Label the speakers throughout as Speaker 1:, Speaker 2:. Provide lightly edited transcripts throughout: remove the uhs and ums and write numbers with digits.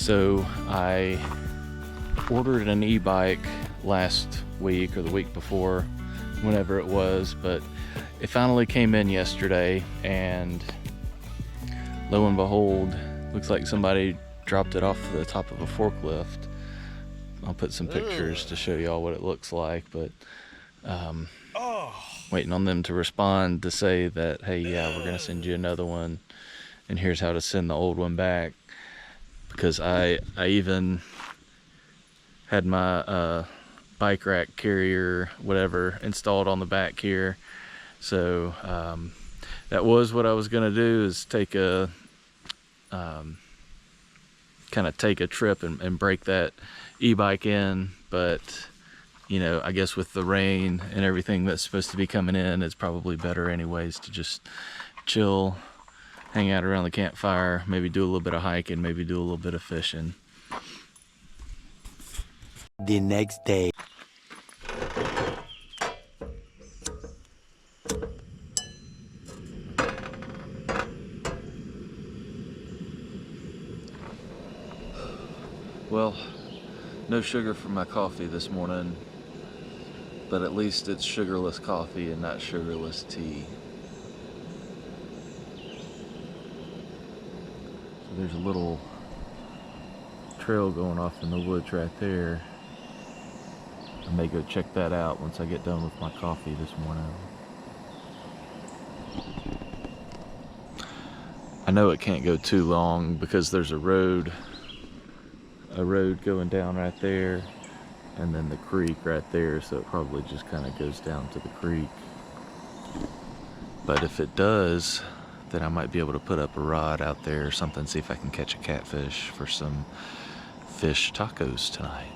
Speaker 1: So I ordered an e-bike last week or the week before, whenever it was, but it finally came in yesterday, and lo and behold, looks like somebody dropped it off the top of a forklift. I'll put some pictures to show y'all what it looks like, but waiting on them to respond to say that, hey, yeah, we're gonna send you another one, and here's how to send the old one back. Because I even had my bike rack carrier, whatever, installed on the back here. So that was what I was gonna do, is take a kind of take a trip and break that e-bike in. But you know, I guess with the rain and everything that's supposed to be coming in, it's probably better anyways to just chill, hang out around the campfire, maybe do a little bit of hiking, maybe do a little bit of fishing.
Speaker 2: The next day.
Speaker 1: Well, no sugar for my coffee this morning, but at least it's sugarless coffee and not sugarless tea. So there's a little trail going off in the woods right there. I may go check that out once I get done with my coffee this morning. I know it can't go too long because there's a road going down right there, and then the creek right there, so it probably just kind of goes down to the creek. But if it does, then I might be able to put up a rod out there or something, see if I can catch a catfish for some fish tacos tonight.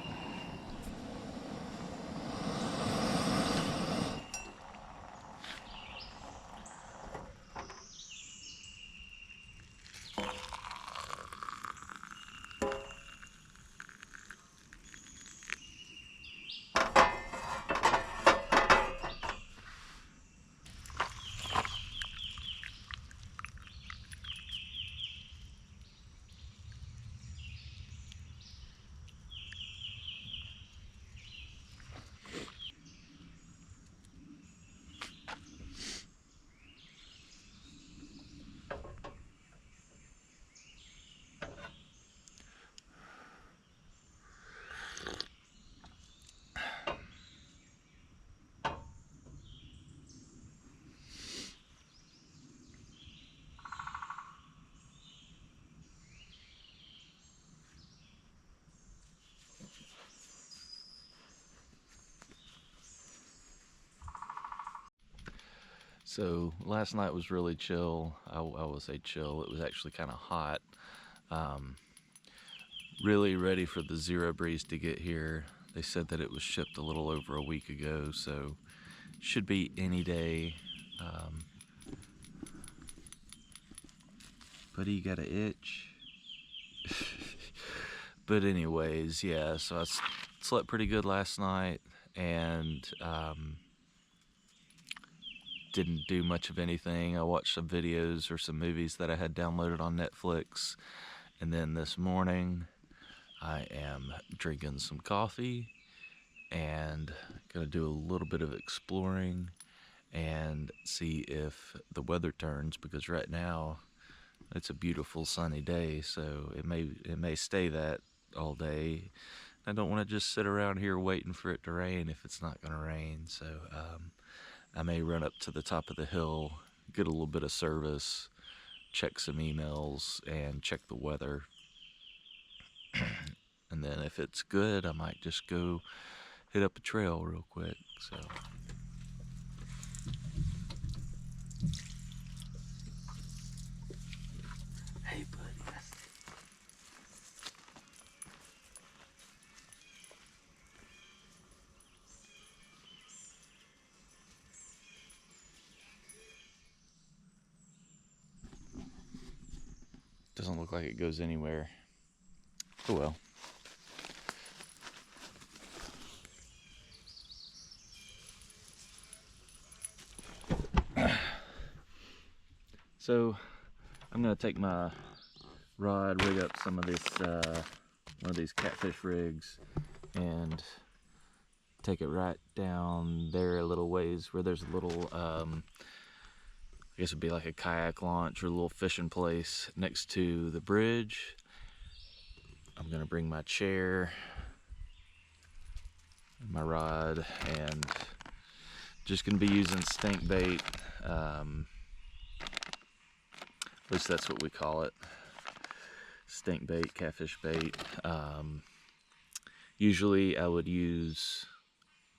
Speaker 1: So last night was really chill. I will say chill. It was actually kind of hot. Really ready for the zero breeze to get here. They said that it was shipped a little over a week ago, so should be any day. Buddy, you got an itch? But anyways, yeah, so I slept pretty good last night, and didn't do much of anything. I watched some videos or some movies that I had downloaded on Netflix, and then this morning I am drinking some coffee and gonna do a little bit of exploring and see if the weather turns, because right now it's a beautiful sunny day, so it may stay that all day. I don't want to just sit around here waiting for it to rain if it's not going to rain. So I may run up to the top of the hill, get a little bit of service, check some emails, and check the weather. And then if it's good, I might just go hit up a trail real quick. So hey buddy, doesn't look like it goes anywhere. Oh well. So I'm gonna take my rod, rig up some of this one of these catfish rigs and take it right down there a little ways where there's a little, I guess it'd be like a kayak launch or a little fishing place next to the bridge. I'm gonna bring my chair, my rod, and just gonna be using stink bait. At least that's what we call it. Stink bait, catfish bait. Usually I would use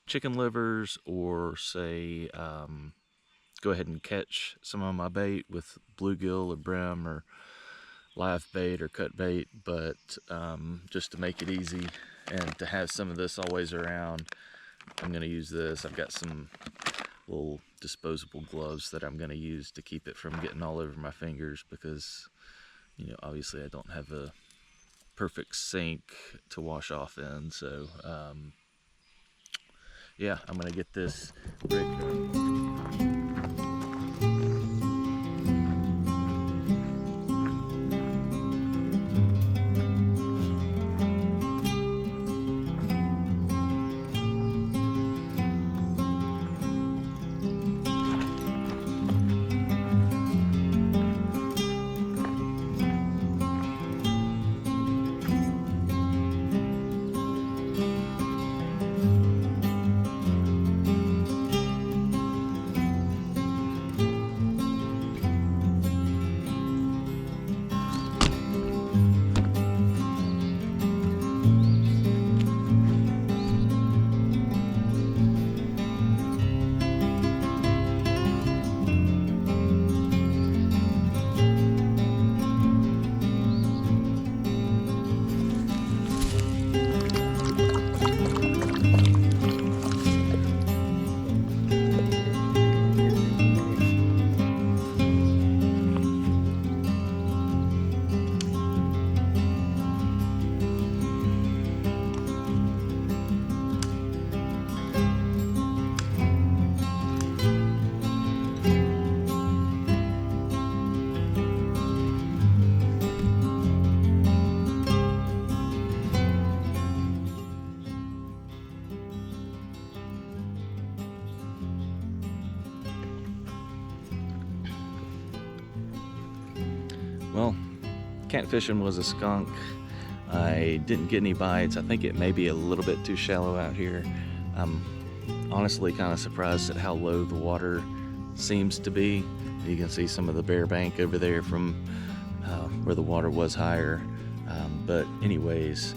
Speaker 1: chicken livers, or say go ahead and catch some of my bait with bluegill or brim or live bait or cut bait, but just to make it easy and to have some of this always around, I'm going to use this. I've got some little disposable gloves that I'm going to use to keep it from getting all over my fingers, because, you know, obviously I don't have a perfect sink to wash off in. So yeah, I'm gonna get this rig done. Well, catfishing was a skunk. I didn't get any bites. I think it may be a little bit too shallow out here. I'm honestly kind of surprised at how low the water seems to be. You can see some of the bare bank over there from where the water was higher. But anyways,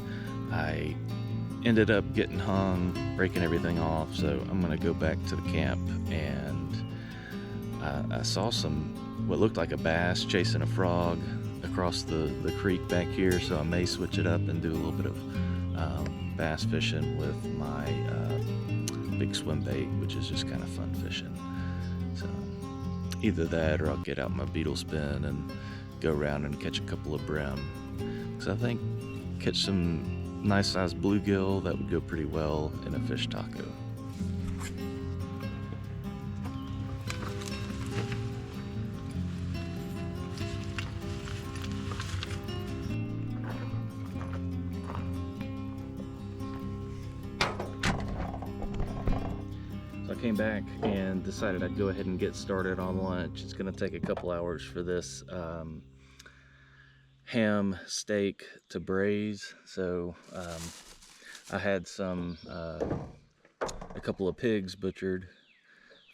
Speaker 1: I ended up getting hung, breaking everything off, so I'm gonna go back to the camp, and I saw what looked like a bass chasing a frog across the creek back here, so I may switch it up and do a little bit of bass fishing with my big swim bait, which is just kind of fun fishing. So either that, or I'll get out my beetle spin and go around and catch a couple of brim. So I think catch some nice sized bluegill, that would go pretty well in a fish taco. So I came back and decided I'd go ahead and get started on lunch. It's gonna take a couple hours for this ham steak to braise. So I had a couple of pigs butchered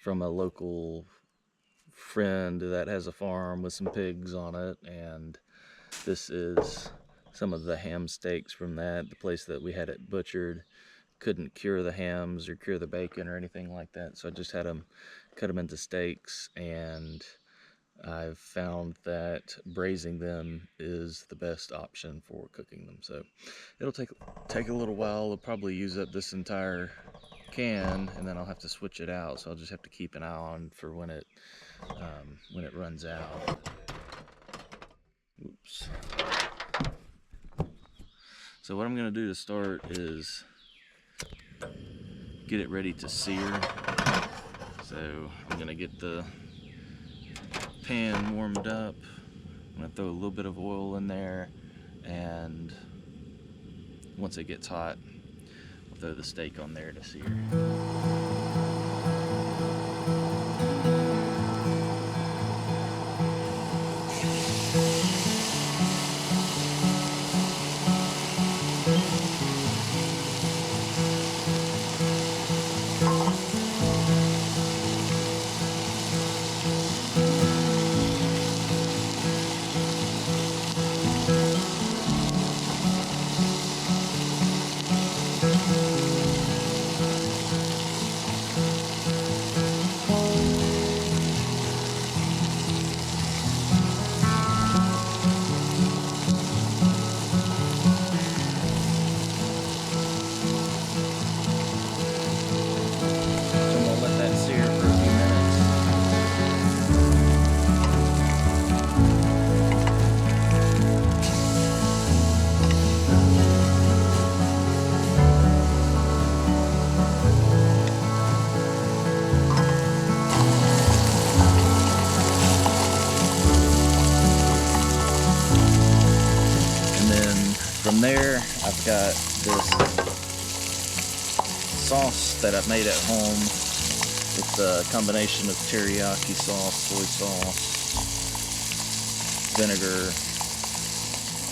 Speaker 1: from a local friend that has a farm with some pigs on it, and this is some of the ham steaks from that. The place that we had it butchered couldn't cure the hams or cure the bacon or anything like that, so I just had them cut them into steaks, and I've found that braising them is the best option for cooking them. So it'll take a little while. I'll probably use up this entire can, and then I'll have to switch it out, so I'll just have to keep an eye on for when it runs out. Oops. So what I'm gonna do to start is get it ready to sear. So I'm gonna get the pan warmed up. I'm gonna throw a little bit of oil in there and once it gets hot, I'll throw the steak on there to sear. From there, I've got this sauce that I've made at home. It's a combination of teriyaki sauce, soy sauce, vinegar,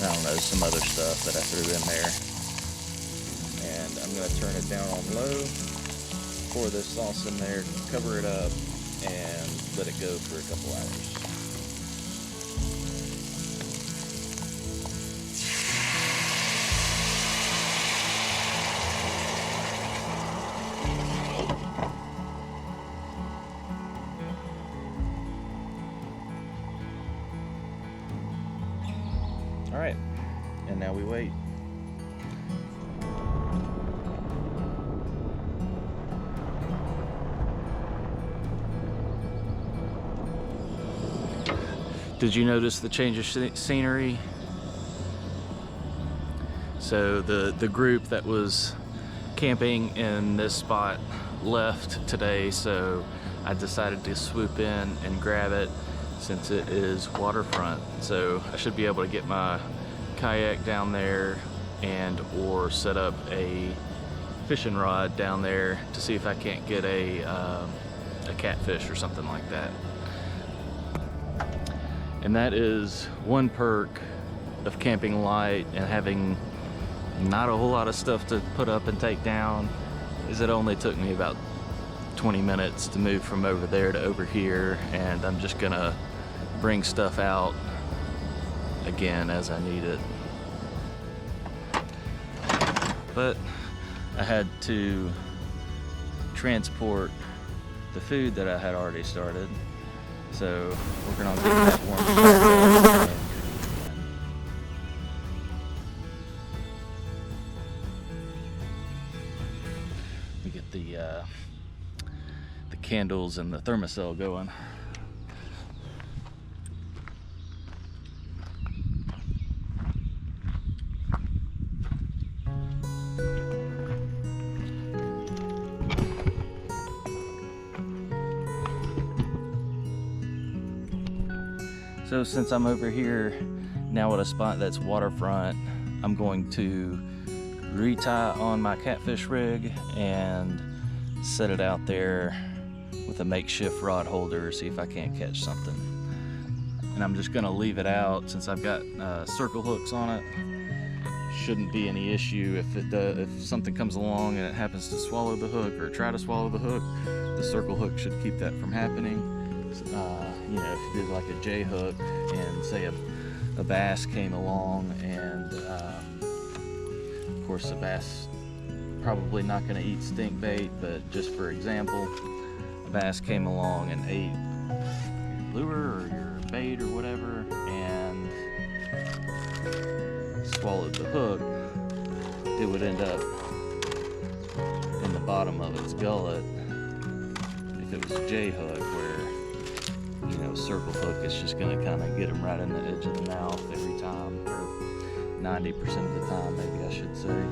Speaker 1: I don't know, some other stuff that I threw in there. And I'm going to turn it down on low, pour this sauce in there, cover it up, and let it go for a couple hours. Alright, and now we wait. Did you notice the change of scenery? So the group that was camping in this spot left today, so I decided to swoop in and grab it since it is waterfront. So I should be able to get my kayak down there and or set up a fishing rod down there to see if I can't get a catfish or something like that. And that is one perk of camping light and having not a whole lot of stuff to put up and take down, is it only took me about 20 minutes to move from over there to over here, and I'm just gonna bring stuff out again as I need it. But I had to transport the food that I had already started, so we're gonna get that warmed back up. We get the candles and the thermocell going. So since I'm over here now at a spot that's waterfront, I'm going to retie on my catfish rig and set it out there with a makeshift rod holder, see if I can't catch something. And I'm just gonna leave it out since I've got circle hooks on it. Shouldn't be any issue if something comes along and it happens to swallow the hook or try to swallow the hook. The circle hook should keep that from happening. You know, if you did like a J hook and say a bass came along and of course the bass probably not going to eat stink bait, but just for example, a bass came along and ate your lure or your bait or whatever and swallowed the hook, it would end up in the bottom of its gullet. If it was a J hook, where you know, circle hook is just going to kind of get them right in the edge of the mouth every time, or 90% of the time, maybe I should say.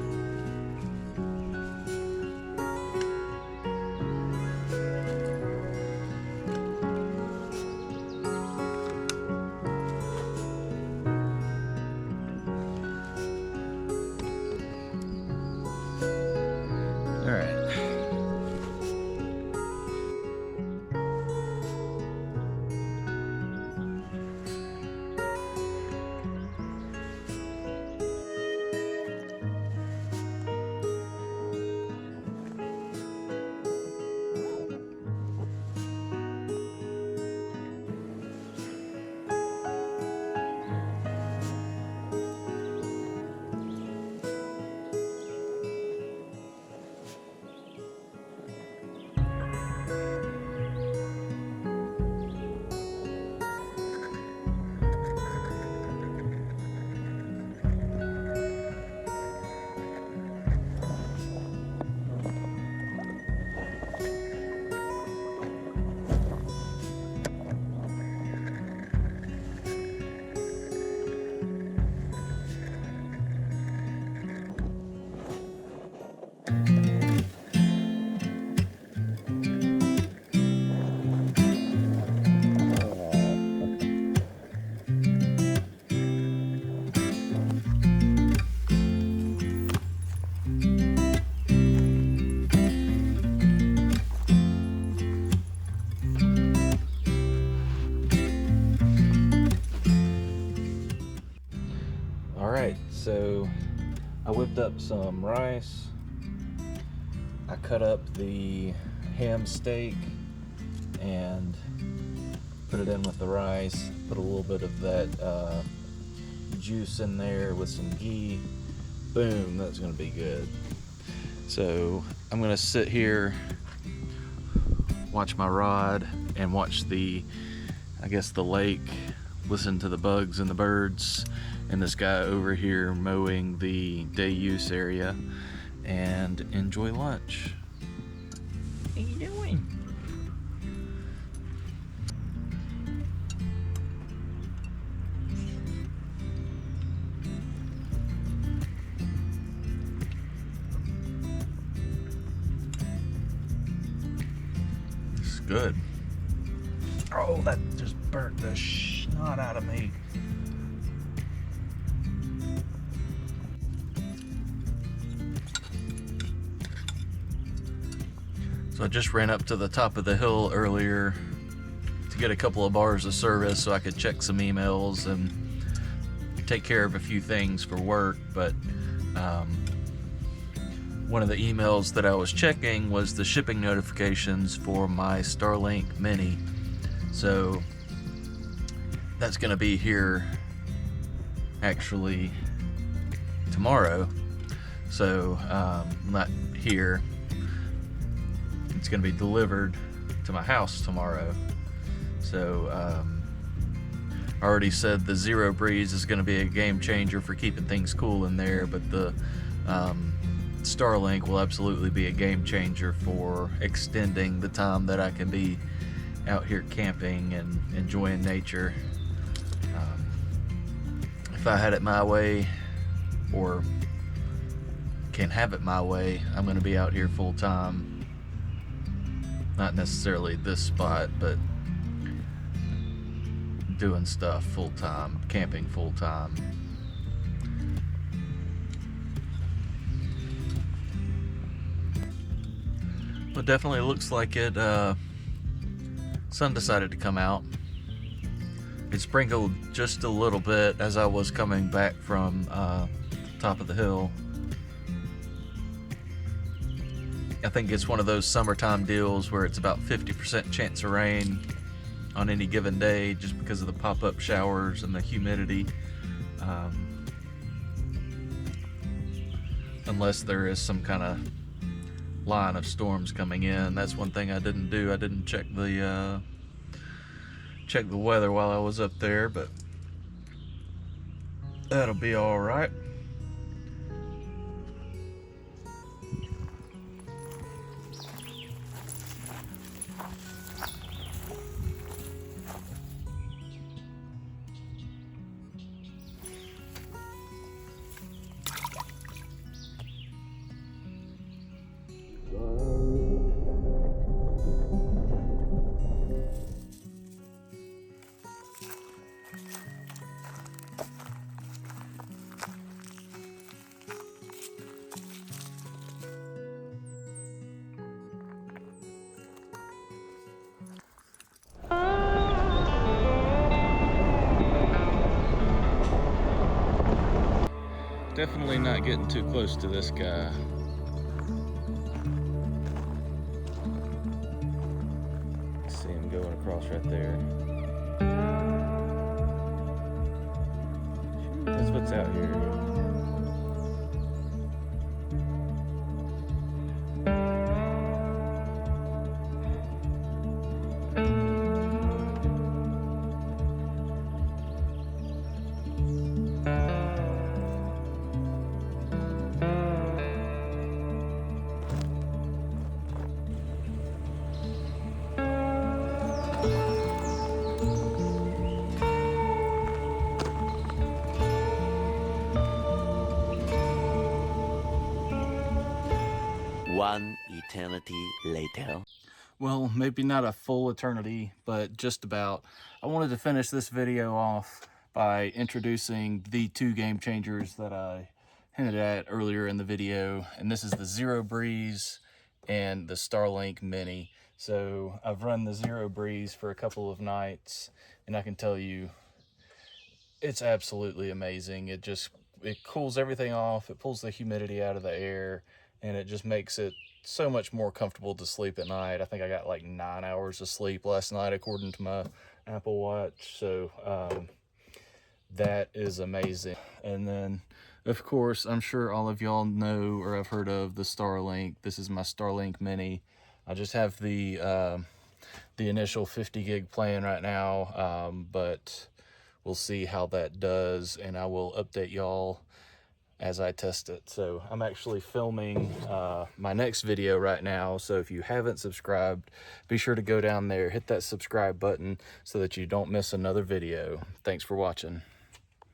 Speaker 1: So I whipped up some rice. I cut up the ham steak and put it in with the rice. Put a little bit of that juice in there with some ghee. Boom, that's gonna be good. So I'm gonna sit here, watch my rod, and watch the lake, listen to the bugs and the birds, and this guy over here mowing the day use area, and enjoy lunch. What are you doing? This is good. Oh, that just burnt the snot out of me. So I just ran up to the top of the hill earlier to get a couple of bars of service so I could check some emails and take care of a few things for work. But one of the emails that I was checking was the shipping notifications for my Starlink Mini. So that's going to be here actually tomorrow. So not here. It's going to be delivered to my house tomorrow. So I already said the Zero Breeze is going to be a game changer for keeping things cool in there, but the Starlink will absolutely be a game changer for extending the time that I can be out here camping and enjoying nature. If I had it my way, or can have it my way, I'm going to be out here full time. Not necessarily this spot, but doing stuff full time, camping full time. But definitely looks like it. Sun decided to come out. It sprinkled just a little bit as I was coming back from top of the hill. I think it's one of those summertime deals where it's about 50% chance of rain on any given day just because of the pop-up showers and the humidity. Unless there is some kind of line of storms coming in. That's one thing I didn't do. I didn't check the weather while I was up there, but that'll be all right. Definitely not getting too close to this guy. See him going across right there. That's what's out here.
Speaker 2: One eternity later.
Speaker 1: Well, maybe not a full eternity, but just about. I wanted to finish this video off by introducing the two game changers that I hinted at earlier in the video, and this is the Zero Breeze and the Starlink Mini. So I've run the Zero Breeze for a couple of nights, and I can tell you it's absolutely amazing. It just it cools everything off, it pulls the humidity out of the air, and it just makes it so much more comfortable to sleep at night. I think I got like 9 hours of sleep last night according to my Apple Watch. So that is amazing. And then, of course, I'm sure all of y'all know or have heard of the Starlink. This is my Starlink Mini. I just have the initial 50 gig plan right now, but we'll see how that does, and I will update y'all as I test it. So I'm actually filming my next video right now, so if you haven't subscribed, be sure to go down there, hit that subscribe button so that you don't miss another video. Thanks for watching.